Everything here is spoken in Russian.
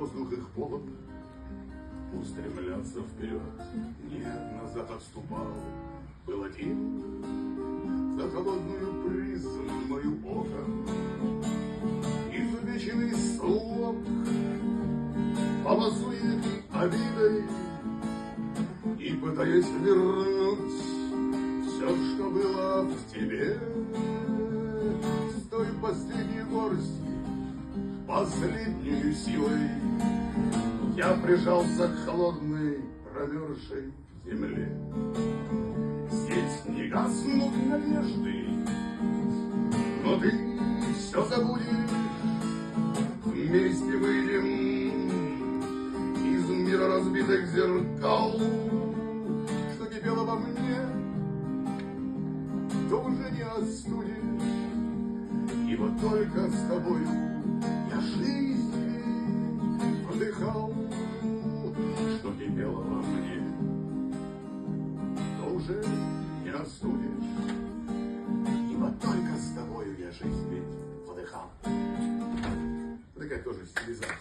воздух их полон, устремляться вперед, нет, назад отступал. Был один за холодную призмою окон, изувеченный слог полосует обидой и пытаясь вернуть все, что было в тебе, с той последней горсти, последней силой я прижался к холодной промерзшей земле. Здесь не гаснут надежды, но ты все забудешь. Вместе выйдем из мира разбитых зеркал. Что кипело во мне, то уже не остудишь. И вот только с тобою я жизнь вдыхал. Что кипело во мне, то уже не остудишь. И вот только с тобою я жизнь ведь вдыхал. Такая тоже стилизация.